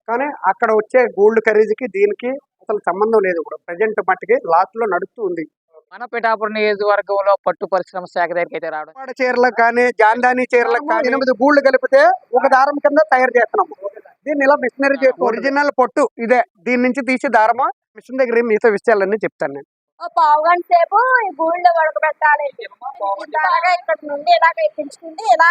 కానీ అక్కడ వచ్చే గోల్డ్ ఖరీదుకి దీనికి అసలు సంబంధం లేదు. ఇప్పుడు ప్రెజెంట్ మట్టికి లాస్ట్‌లో నడుస్తూ ఉంది. మన పిఠాపురం నియోజకవర్గంలో పట్టు పరిశ్రమ శాఖ దగ్గరికైతే రావడం ఉప్పాడ చీరలకు కానీ, జాందాని చీరలకు కానీ 8 గూళ్ళు కలిపితే ఒక దారం కింద తయారు చేస్తున్నాము. దీన్ని ఇలా మిషనరీ చేస్తూ ఒరిజినల్ పొట్టు ఇదే. దీని నుంచి తీసి దారము మిషన్ దగ్గర మిగతా విషయాలన్నీ చెప్తాను నేను. ఓ పావుగంట సేపు ఈ గూళ్ళో ఉడకబెట్టాలి. బాగా ఇక్కడ నుండి ఇలాగ ఎక్కించుకుంటే ఇలా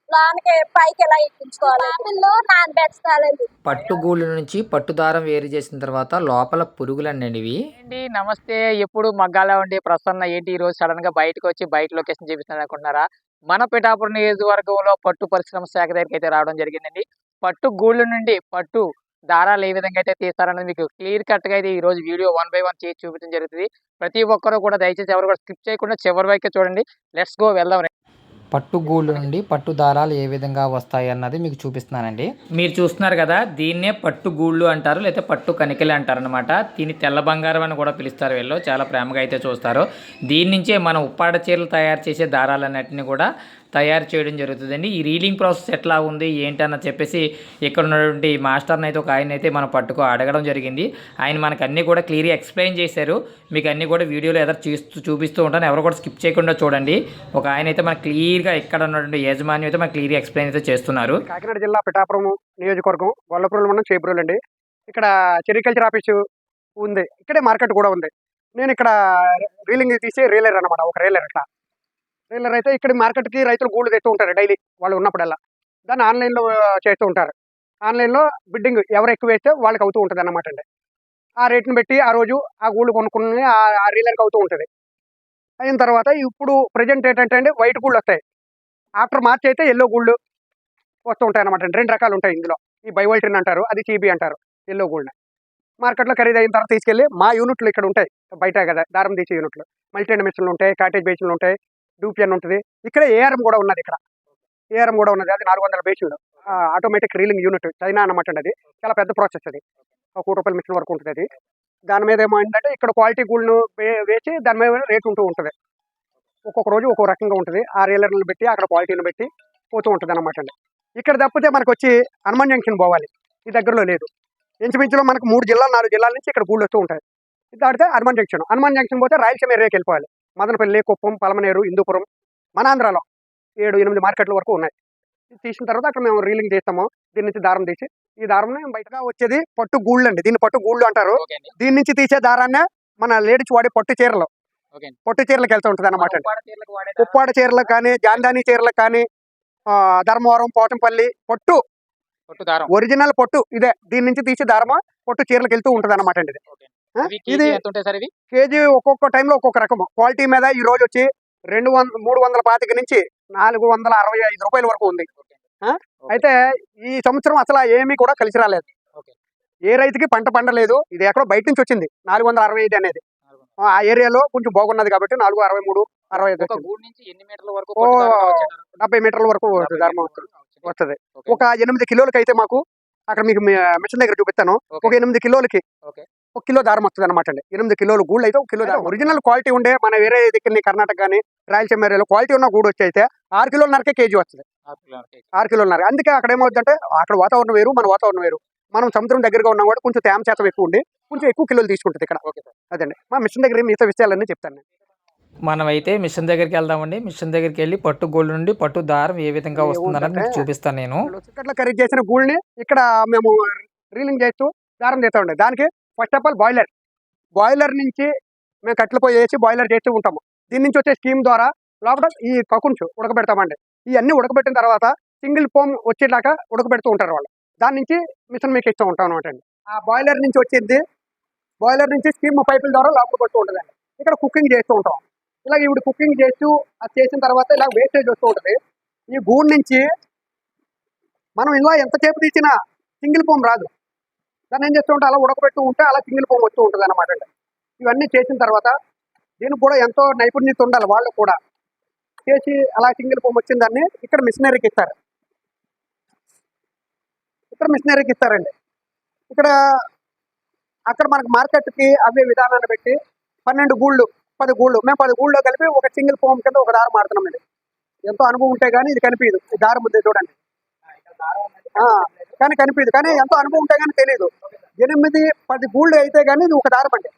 లోనికి పైకి ఇలా ఎక్కించుకోవాలి. బాటిల్లో నానబెట్టాలండి. పట్టు గూళ్ళ నుంచి పట్టు దారం వేరు చేసిన తర్వాత లోపల పురుగులండి ఇవి. ఏంటి నమస్తే, ఎప్పుడు మగ్గాలా ఉండి ప్రసన్న ఏంటి ఈ రోజు సడన్ గా బయటకు వచ్చి బయట లొకేషన్ చూపిస్తున్నారు అనుకుంటున్నారా? మన పిఠాపురం నియోజకవర్గంలో పట్టు పరిశ్రమ శాఖ దగ్గరికి అయితే రావడం జరిగిందండి. పట్టు గూళ్ళ నుండి పట్టు దారాలు ఏ విధంగా అయితే తీస్తారన్నది మీకు క్లియర్ కట్ గా అయితే ఈ రోజు వీడియో 1 by 1 చేసి చూపించడం జరుగుతుంది. ప్రతి ఒక్కరు కూడా దయచేసి ఎవరు కూడా స్కిప్ చేయకుండా చివరి వరకు చూడండి. లెట్స్ గో, వెళ్దాం. పట్టు గూళ్ళు నుండి పట్టు దారాలు ఏ విధంగా వస్తాయి అన్నది మీకు చూపిస్తున్నానండి. మీరు చూస్తున్నారు కదా, దీన్నే పట్టు గూళ్ళు అంటారు, లేకపోతే పట్టు కనికలు అంటారు అనమాట. దీన్ని తెల్ల బంగారం అని కూడా పిలుస్తారు. వీళ్ళు చాలా ప్రేమగా అయితే చూస్తారు. దీని నుంచే మనం ఉప్పాడ చీరలు తయారు చేసే దారాలన్నిటిని కూడా తయారు చేయడం జరుగుతుందండి. ఈ రీలింగ్ ప్రాసెస్ ఎట్లా ఉంది ఏంటి అన్న చెప్పేసి ఇక్కడ ఉన్నటువంటి మాస్టర్ని అయితే ఒక ఆయన అయితే మనం పట్టుకో అడగడం జరిగింది. ఆయన మనకు అన్నీ కూడా క్లియర్గా ఎక్స్ప్లెయిన్ చేశారు. మీకు అన్నీ కూడా వీడియోలో ఎదురు చూపిస్తూ ఉంటాను, ఎవరు కూడా స్కిప్ చేయకుండా చూడండి. ఒక ఆయన అయితే మనకు క్లియర్గా ఇక్కడ ఉన్నటువంటి యాజమాన్యం అయితే మనకు క్లియర్గా ఎక్స్ప్లెయిన్ అయితే చేస్తున్నారు. కాకినాడ జిల్లా పిఠాపురం నియోజకవర్గం గొల్లపురం మండలం చేబ్రోలు అండి. ఇక్కడ సెరికల్చర్ ఆఫీసు ఉంది, ఇక్కడే మార్కెట్ కూడా ఉంది. నేను ఇక్కడ రీలింగ్ తీసి రీలర్ అనమాట, ఒక రీలర్. ఇట్లా రీలర్ అయితే ఇక్కడ మార్కెట్కి రైతులు గూళ్ళు తెస్తూ ఉంటారు డైలీ వాళ్ళు ఉన్నప్పుడల్లా. దాన్ని ఆన్లైన్లో చేస్తూ ఉంటారు. ఆన్లైన్లో బిడ్డింగ్ ఎవరు ఎక్కువ వేస్తే వాళ్ళకి అవుతూ ఉంటుంది అన్నమాట అండి. ఆ రేట్ని పెట్టి ఆ రోజు ఆ గూళ్ళు కొనుక్కుని ఆ రీలర్కి అవుతూ ఉంటుంది. అయిన తర్వాత ఇప్పుడు ప్రజెంట్ ఏంటంటే అండి వైట్ గూళ్ళు వస్తాయి. ఆఫ్టర్ మార్చ్ అయితే ఎల్లో గూళ్ళు వస్తూ ఉంటాయి అన్నమాట. 2 రకాలు ఉంటాయి ఇందులో. ఈ బైవల్ట్రిన్ అంటారు, అది చీబీ అంటారు. ఎల్లో గోల్డ్ మార్కెట్లో ఖరీదు అయిన తర్వాత తీసుకెళ్ళి మా యూనిట్లు ఇక్కడ ఉంటాయి, బయట కదా దారం తీసే యూనిట్లు. మల్టీ మిషన్లు ఉంటాయి, కాటేజ్ బేసిన్లు ఉంటాయి, డూపియన్ ఉంటుంది. ఇక్కడ ఏఆర్ఎం కూడా ఉన్నది. ఇక్కడ ఏఆర్ఎం కూడా ఉన్నది. అది 400 బేసిన్లు ఆటోమేటిక్ రీలింగ్ యూనిట్, చైనా అన్నమాట అండి. అది చాలా పెద్ద ప్రాసెస్. అది ₹1 మిషన్ వరకు ఉంటుంది. అది దాని మీద ఏమో ఏంటంటే ఇక్కడ క్వాలిటీ గూళ్ళను వేసి దాని మీద రేట్ ఉంటూ ఉంటుంది. ఒక్కొక్క రోజు ఒక్కొక్క రకంగా ఉంటుంది. ఆ రీలర్లను పెట్టి అక్కడ క్వాలిటీని పెట్టి పోతూ ఉంటుంది అన్నమాట అండి. ఇక్కడ తప్పితే మనకు వచ్చి హనుమాన్ జంక్షన్ పోవాలి, ఈ దగ్గరలో లేదు. ఇంచుమించులో మనకు 3 జిల్లాలు 4 జిల్లాల నుంచి ఇక్కడ గూళ్ళు వస్తూ ఉంటాయి. ఇది దాటితే హనుమాన్ జంక్షన్ పోతే రాయలసీమ ఏరియాకి వెళ్ళిపోవాలి. మదనపల్లి, కుప్పం, పలమనేరు, హిందూపురం, మన ఆంధ్రాలో 7-8 మార్కెట్ల వరకు ఉన్నాయి. తీసిన తర్వాత అక్కడ మేము రీలింగ్ చేస్తాము. దీని నుంచి దారం తీసి ఈ దారం బయటగా వచ్చేది పట్టు గూళ్ళు అండి. దీన్ని పట్టు గూళ్ళు అంటారు. దీని నుంచి తీసే దారాన్ని మన లేడీస్ వాడే పట్టు చీరలకు వెళ్తూ ఉంటుంది అన్నమాట. ఉప్పాడ చీరలకు కానీ, జాందాని చీరలకు కానీ, ధర్మవరం, పోచంపల్లి పట్టు ఒరిజినల్ పొట్టు ఇదే. దీని నుంచి తీసి దారము పొట్టు చీరలకు వెళ్తూ ఉంటుంది అన్నమాట అండి. ఇది కేజీ ఒక్కొక్క టైంలో ఒక్కొక్క రకము క్వాలిటీ మీద ఈ రోజు వచ్చి 325 నుంచి 465 రూపాయల వరకు ఉంది. అయితే ఈ సంవత్సరం అసలు ఏమీ కూడా కలిసి రాలేదు. ఏ రైతుకి పంట పండలేదు. ఇది ఎక్కడో బయట నుంచి వచ్చింది 465 అనేది. ఆ ఏరియాలో కొంచెం బాగున్నది కాబట్టి 463, 65 70 మీటర్ల వరకు ధర్మం వస్తుంది. ఒక 8 కిలోలకి అయితే మాకు అక్కడ మీకు మిషన్ దగ్గర చూపిస్తాను. ఒక 8 కిలోలకి 1 కిలో దారం వస్తుంది అనమాట అండి. 8 కిలోలు గూళ్ళు అయితే 1 కిలో దారం ఒరిజినల్ క్వాలిటీ ఉండే మన వేరే దగ్గర కర్ణాటక కానీ రాయలసీమ ఏరియాలో క్వాలిటీ ఉన్న గూడు వచ్చి అయితే 6 కిలోలన్నరకే కేజీ వస్తుంది. 6 కిలోలన్నర. అందుకే అక్కడ ఏమవుతుందంటే అక్కడ వాతావరణం వేరు, మన వాతావరణం వేరు. మనం సముద్రం దగ్గరగా ఉన్నాం కూడా కొంచెం తేమ శాతం ఎక్కువ ఉండి కొంచెం ఎక్కువ కిలోలు తీసుకుంటుంది ఇక్కడ. అదండి మా మిషన్ దగ్గర మిగతా విషయాలన్నీ చెప్తాను. మనమైతే మిషన్ దగ్గరికి వెళ్దామండి. మిషన్ దగ్గరికి వెళ్ళి పట్టు గూళ్ళు నుండి పట్టు దారం ఏ విధంగా వస్తుందన్నది మీకు చూపిస్తాను నేను. చిక్కట్లో ఖరీదు చేసిన గూళ్ళని ఇక్కడ మేము రీలింగ్ చేస్తూ దారం చేస్తామండి. దానికి ఫస్ట్ ఆఫ్ ఆల్ బాయిలర్ నుంచి మేము కట్టెలు పోయి వేసి బాయిలర్ చేస్తూ ఉంటాము. దీని నుంచి వచ్చే స్టీమ్ ద్వారా లోపల ఈ కకున్స్ ఉడకబెడతామండి. ఇవన్నీ ఉడకబెట్టిన తర్వాత సింగిల్ ఫోమ్ వచ్చేలాగా ఉడకబెడుతూ ఉంటారు వాళ్ళు. దాని నుంచి మిషన్ మీకు ఇస్తూ ఉంటాం అనమాట అండి. ఆ బాయిలర్ నుంచి వచ్చేది, బాయిలర్ నుంచి స్టీమ్ పైపుల ద్వారా లోపల పడుతూ ఉంటుందండి. ఇక్కడ కుకింగ్ చేస్తూ ఉంటాం. ఇలా ఇప్పుడు కుకింగ్ చేస్తూ అది చేసిన తర్వాత ఇలా వేస్టేజ్ వస్తూ ఉంటుంది. ఈ గూడు నుంచి మనం ఇలా ఎంతసేపు తీసినా సింగిల్ ఫోమ్ రాదు. దాన్ని ఏం చేస్తూ ఉంటే అలా ఉడకబెడుతూ ఉంటే అలా సింగిల్ ఫోమ్ వస్తూ ఉంటుంది అనమాట అండి. ఇవన్నీ చేసిన తర్వాత దీనికి కూడా ఎంతో నైపుణ్యత ఉండాలి. వాళ్ళు కూడా చేసి అలా సింగిల్ ఫోమ్ వచ్చిన దాన్ని ఇక్కడ మిషనరీకి ఇస్తారు. ఇస్తారండి. ఇక్కడ అక్కడ మనకు మార్కెట్కి అవే విధానాన్ని పెట్టి 12 గూళ్ళు 10 గూళ్ళు మేము 10 గూళ్ళలో కలిపి ఒక సింగిల్ ఫోమ్ కింద ఒక దారం ఆడుతున్నాం. ఇది ఎంతో అనుభవం ఉంటే కానీ ఇది కనిపించదు. ఈ దారం ఉంది చూడండి, ఆ, కానీ కనిపించదు. కానీ ఎంతో అనుభవం ఉంటే కానీ తెలియదు. 8-10 గూళ్ళు అయితే కానీ ఇది ఒక దారం అండి.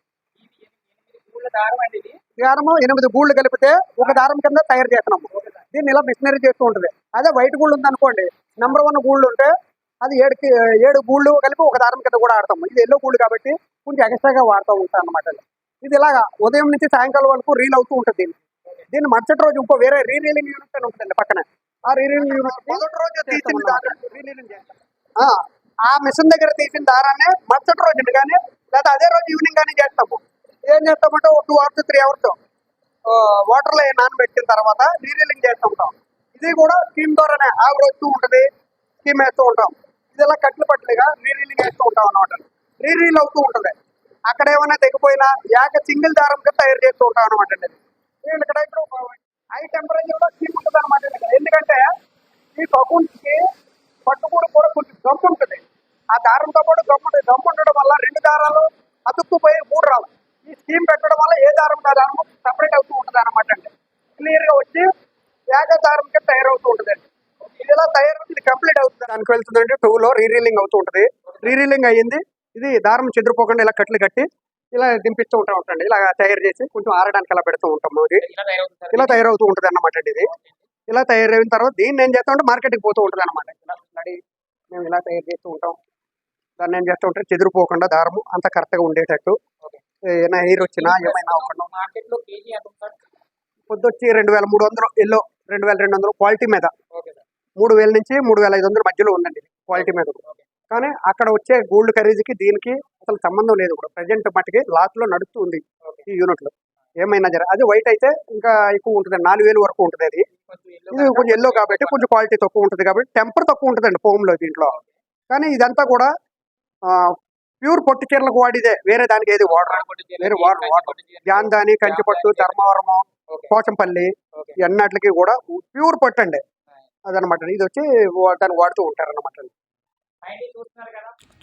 దారము 8 గూళ్ళు కలిపితే ఒక దారం కింద తయారు చేస్తున్నాము. దీన్ని ఇలా మిషనరీ చేస్తూ ఉంటుంది. అదే వైట్ గూళ్ళు ఉంది అనుకోండి, నెంబర్ 1 గూళ్ళు ఉంటే అది 7 గూళ్ళు కలిపి ఒక దారం కింద కూడా ఆడతాము. ఇది ఎల్లో గూళ్ళు కాబట్టి కొంచెం ఎక్స్ట్రాగా వాడుతూ ఉంటాం అన్నమాట. ఇది ఇలాగా ఉదయం నుంచి సాయంకాలం వరకు రీల్ అవుతూ ఉంటుంది. దీన్ని మరుసటి రోజు ఇంకో వేరే రీరీలింగ్ యూనిట్ అని ఉంటుందండి పక్కన. ఆ రీరీలింగ్ యూనిట్ మొదటి రోజు తీసిన రీరీలింగ్ చేస్తాం. ఆ మిషన్ దగ్గర తీసిన దారాన్ని మరుసటి రోజు కానీ లేదా అదే రోజు ఈవినింగ్ కానీ చేస్తాము. ఏం చేస్తామంటే 2 hours 3 hours వాటర్ లో నానబెట్టిన తర్వాత రీరీలింగ్ చేస్తూ ఉంటాం. ఇది కూడా స్కీమ్ ద్వారానే ఆవిరి వస్తూ ఉంటుంది, స్కీమ్ వేస్తూ ఉంటాం. ఇది ఇలా కట్లు పట్లుగా రీరీలింగ్ వేస్తూ ఉంటాం అన్నమాట. రీరీల్ అవుతూ ఉంటుంది. అక్కడ ఏమైనా తెగిపోయినా సింగిల్ దారం కింద తయారు చేస్తూ ఉంటాం అనమాట అండి. ఇక్కడ హై టెంపరేచర్ లో స్కీమ్ ఉంటుంది అనమాట. ఎందుకంటే ఈ కబూన్స్కి పట్టుకూడ కూడా కొంచెం గమ్ము ఉంటుంది. ఆ దారంతో పాటు గమ్ము ఉండడం వల్ల 2 దారాలు అతుక్కుపోయి 3 రావు. ఈ స్కీమ్ పెట్టడం వల్ల ఏ దారం దారం సపరేట్ అవుతూ ఉంటుంది అనమాట అండి. క్లియర్ గా వచ్చి దారం కింద తయారవుతూ ఉంటుంది. ఇది ఇలా తయారవుతుంది, కంప్లీట్ అవుతుంది. దానికి వెళ్తుందండి 2 లో రీరీలింగ్ అవుతూ ఉంటుంది. రీరీలింగ్ అయ్యింది. ఇది దారం చెదిరిపోకుండా ఇలా కట్లు కట్టి ఇలా దింపిస్తూ ఉంటా ఉంటుంది. ఇలా తయారు చేసి కొంచెం ఆరడానికి అలా పెడుతూ ఉంటాము. అది ఇలా తయారవుతూ ఉంటుంది అన్నమాట అండి. ఇది ఇలా తయారైన తర్వాత దీన్ని ఏం చేస్తామంటే మార్కెట్కి పోతూ ఉంటుంది అనమాట. మేము ఇలా తయారు చేస్తూ ఉంటాం. దాన్ని ఏం చేస్తూ ఉంటే చెదిరిపోకుండా దారము అంత కరెక్ట్గా ఉండేటట్టు. ఏమైనా ఎయిర్ వచ్చినా ఏమైనా అవ్వకుండా. పొద్దుచ్చి 2300 ఎల్లో 2200 క్వాలిటీ మీద 3000 నుంచి 3500 మధ్యలో ఉందండి క్వాలిటీ మీద. కానీ అక్కడ వచ్చే గోల్డ్ ఖరీదుకి దీనికి అసలు సంబంధం లేదు. కూడా ప్రజెంట్ మట్టుకి లాస్ లో నడుస్తూ ఉంది ఈ యూనిట్ లో. ఏమైనా అది వైట్ అయితే ఇంకా ఎక్కువ ఉంటుంది, 4000 వరకు ఉంటుంది. అది ఇది కొంచెం ఎల్లో కాబట్టి కొంచెం క్వాలిటీ తక్కువ ఉంటుంది కాబట్టి టెంపర్ తక్కువ ఉంటుందండి ఫోమ్ లో దీంట్లో. కానీ ఇదంతా కూడా ప్యూర్ పొట్టు చీరలకు వాడిదే, వేరే దానికి ఏది వాడరు. వేరే వాడరు. జాందాని, కంచిపట్టు, ధర్మవరము, పోచంపల్లి అన్నిటికి కూడా ప్యూర్ పట్టు అండి అదనమాట. ఇది వచ్చి దాన్ని వాడుతూ ఉంటారు అన్నమాట.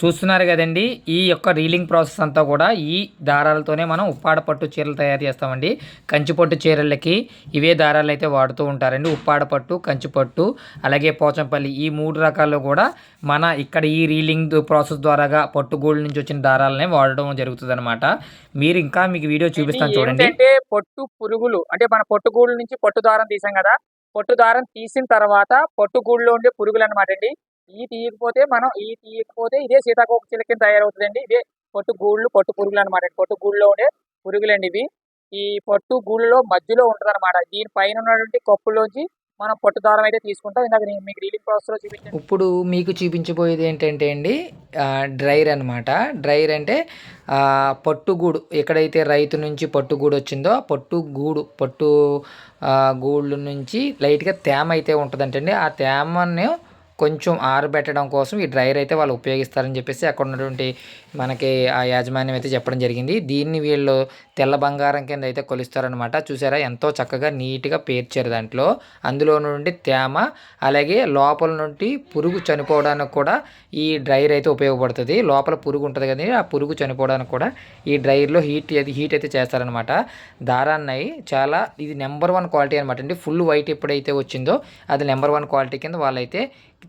చూస్తున్నారు కదండి, ఈ యొక్క రీలింగ్ ప్రాసెస్ అంతా కూడా ఈ దారాలతోనే మనం ఉప్పాడ పట్టు చీరలు తయారు చేస్తామండి. కంచిపట్టు చీరలకి ఇవే దారాలు అయితే వాడుతూ ఉంటారండి. ఉప్పాడ పట్టు, కంచిపట్టు, అలాగే పోచంపల్లి, ఈ 3 రకాల్లో కూడా మన ఇక్కడ ఈ రీలింగ్ ప్రాసెస్ ద్వారాగా పట్టు గోల్డ్ నుంచి వచ్చిన దారాలనే వాడడం జరుగుతుంది అనమాట. మీరు ఇంకా మీకు వీడియో చూపిస్తాను చూడండి. అంటే పొట్టు పురుగులు అంటే మన పట్టు గూళ్ళ నుంచి పట్టు దారం తీసాం కదా, పట్టు దారం తీసిన తర్వాత పట్టు గూళ్ళలో ఉండే పురుగులు అనమాట అండి. ఈ తీయకపోతే ఇదే సీతాకోక చిలుక తయారవుతుందండి. ఇదే పట్టు గూళ్ళు, పట్టు పురుగులు అనమాట. పట్టు గూళ్ళలో ఉండే పురుగులండి ఇవి. ఈ పట్టు గూళ్ళలో మధ్యలో ఉంటుంది అనమాట. దీనిపైన ఉన్నటువంటి కప్పులోంచి మనం పట్టు దారం అయితే తీసుకుంటాం. ఇందాక నేను మీకు రీలింగ్ ప్రాసెస్ లో చూపించాను. ఇప్పుడు మీకు చూపించబోయేది ఏంటంటే అండి డ్రైర్ అనమాట. డ్రైర్ అంటే పట్టుగూడు, ఎక్కడైతే రైతు నుంచి పట్టుగూడు వచ్చిందో పట్టు గూళ్ళు నుంచి లైట్గా తేమ అయితే ఉంటుందంటండి. ఆ తేమను కొంచెం ఆరబెట్టడం కోసం ఈ డ్రైర్ అయితే వాళ్ళు ఉపయోగిస్తారని చెప్పేసి అక్కడ ఉన్నటువంటి మనకి ఆ యాజమాన్యం అయితే చెప్పడం జరిగింది. దీన్ని వీళ్ళు తెల్ల బంగారం కింద అయితే కొలుస్తారనమాట. చూసారా ఎంతో చక్కగా నీట్గా పేర్చారు. అందులో నుండి తేమ, అలాగే లోపల నుండి పురుగు చనిపోవడానికి కూడా ఈ డ్రైర్ అయితే ఉపయోగపడుతుంది. లోపల పురుగు ఉంటుంది కదా, ఆ పురుగు చనిపోవడానికి కూడా ఈ డ్రైర్లో హీట్ అయితే చేస్తారనమాట. దారాన్ని చాలా ఇది నెంబర్ 1 క్వాలిటీ అనమాట అండి. ఫుల్ వైట్ ఎప్పుడైతే వచ్చిందో అది నెంబర్ 1 క్వాలిటీ కింద వాళ్ళైతే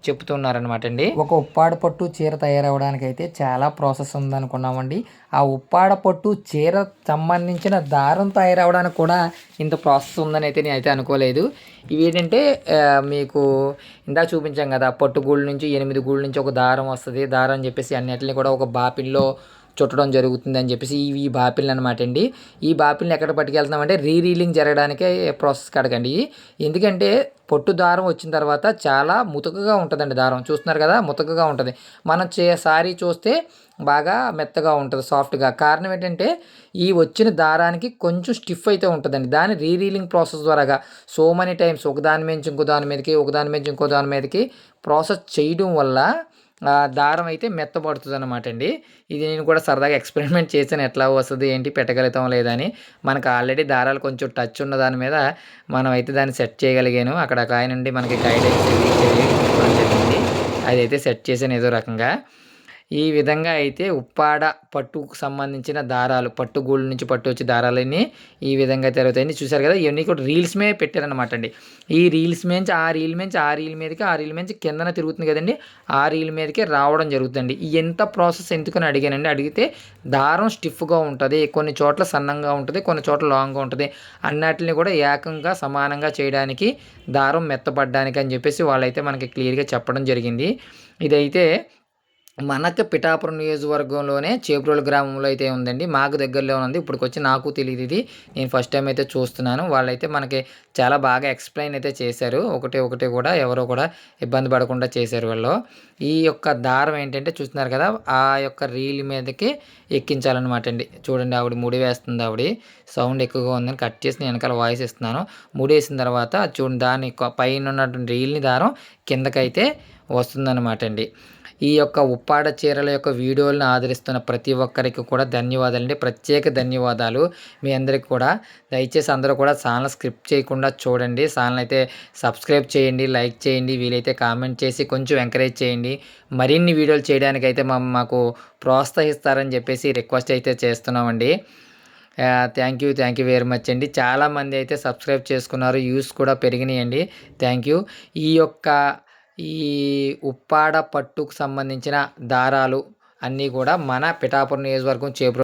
చెప్తున్నారనమాట అండి. ఒక ఉప్పాడ పట్టు చీర తయారవడానికి అయితే చాలా ప్రాసెస్ ఉందనుకున్నామండి. ఆ ఉప్పాడ పట్టు చీర సంబంధించిన దారం తయారవడానికి కూడా ఇంత ప్రాసెస్ ఉందని అయితే నేనైతే అనుకోలేదు. ఇవి ఏంటంటే మీకు ఇందాక చూపించాం కదా, పట్టు గూళ్ళ నుంచి 8 గూళ్ళ నుంచి ఒక దారం వస్తుంది. దారం అని చెప్పేసి అన్నిటిని కూడా ఒక బాపిల్లో చుట్టడం జరుగుతుంది అని చెప్పేసి ఈ బాపిల్ని అనమాట అండి. ఈ బాపిల్ని ఎక్కడ పట్టుకెళ్తున్నామంటే రీరీలింగ్ జరగడానికి ప్రాసెస్ కడగండి. ఎందుకంటే పొట్టు దారం వచ్చిన తర్వాత చాలా ముతకగా ఉంటుందండి దారం. చూస్తున్నారు కదా, ముతకగా ఉంటుంది. మనం సారీ చూస్తే బాగా మెత్తగా ఉంటుంది, సాఫ్ట్గా. కారణం ఏంటంటే ఈ వచ్చిన దారానికి కొంచెం స్టిఫ్ అయితే ఉంటుందండి. దాని రీరీలింగ్ ప్రాసెస్ ద్వారాగా సో మెనీ టైమ్స్ ఒకదాని మీద ఇంకో దాని మీదకి, ఒకదాని మీద ఇంకో దాని మీదకి ప్రాసెస్ చేయడం వల్ల దారం అయితే మెత్తపడుతుంది అనమాట అండి. ఇది నేను కూడా సరదాగా ఎక్స్పెరిమెంట్ చేశాను, ఎట్లా వస్తుంది ఏంటి పెట్టగలుగుతాం లేదని. మనకు ఆల్రెడీ దారాలు కొంచెం టచ్ ఉన్న దాని మీద మనం అయితే దాన్ని సెట్ చేయగలిగాను. అక్కడ ఒక ఆయన నుండి మనకి గైడెన్స్ చెప్పడం జరిగింది. అదైతే సెట్ చేశాను ఏదో రకంగా. ఈ విధంగా అయితే ఉప్పాడ పట్టుకు సంబంధించిన దారాలు, పట్టు గూళ్ళ నుంచి పట్టు వచ్చే దారాలన్నీ ఈ విధంగా తిరుగుతాయని చూసారు కదా. ఇవన్నీ కూడా రీల్స్ మీద పెట్టారనమాట అండి. ఈ రీల్స్ మీద ఆ రీల్ మీద ఆ రీల్ మీదకి ఆ రీల్ మీద కిందన తిరుగుతుంది కదండి, ఆ రీల్ మీదకి రావడం జరుగుతుంది. ఈ ఎంత ప్రాసెస్ ఎందుకని అడిగానండి. అడిగితే దారం స్టిఫ్గా ఉంటుంది, కొన్ని చోట్ల సన్నంగా ఉంటుంది, కొన్ని చోట్ల లాంగ్గా ఉంటుంది. అన్నిటిని కూడా ఏకంగా సమానంగా చేయడానికి, దారం మెత్తపడడానికి అని చెప్పేసి వాళ్ళైతే మనకి క్లియర్గా చెప్పడం జరిగింది. ఇదైతే మనకు పిఠాపురం నియోజకవర్గంలోనే చేబ్రోలు గ్రామంలో అయితే ఉందండి. మాకు దగ్గరలో ఉంది. ఇప్పటికొచ్చి నాకు తెలియదు ఇది. నేను ఫస్ట్ టైం అయితే చూస్తున్నాను. వాళ్ళైతే మనకి చాలా బాగా ఎక్స్ప్లెయిన్ అయితే చేశారు. ఒకటి కూడా ఎవరో కూడా ఇబ్బంది పడకుండా చేశారు వాళ్ళు. ఈ యొక్క దారం ఏంటంటే చూస్తున్నారు కదా, ఆ యొక్క రీల్ మీదకి ఎక్కించాలన్నమాట అండి. చూడండి ఆవిడ ముడి వేస్తుంది. ఆవిడ సౌండ్ ఎక్కువగా ఉందని కట్ చేసి నేను వెనకాల వాయిస్ ఇస్తున్నాను. ముడి వేసిన తర్వాత చూడండి దాని పైన ఉన్నటువంటి రీల్ని దారం కిందకైతే వస్తుందన్నమాట అండి. ఈ యొక్క ఉప్పాడ చీరల యొక్క వీడియోలను ఆదరిస్తున్న ప్రతి ఒక్కరికి కూడా ధన్యవాదాలండి. ప్రత్యేక ధన్యవాదాలు మీ అందరికి కూడా. దయచేసి అందరూ కూడా ఛానల్ స్క్రిప్ట్ చేయకుండా చూడండి. ఛానల్ అయితే సబ్స్క్రైబ్ చేయండి, లైక్ చేయండి, వీలైతే కామెంట్ చేసి కొంచెం ఎంకరేజ్ చేయండి. మరిన్ని వీడియోలు చేయడానికి అయితే మాకు ప్రోత్సహిస్తారని చెప్పేసి రిక్వెస్ట్ అయితే చేస్తున్నామండి. థ్యాంక్ యూ వెరీ మచ్ అండి. చాలామంది అయితే సబ్స్క్రైబ్ చేసుకున్నారు, వ్యూస్ కూడా పెరిగినాయండి. Thank you. ఈ ఉప్పాడ పట్టుకు సంబంధించిన దారాలు అన్నీ కూడా మన పిఠాపురం నియోజకవర్గం చేబ్రోలు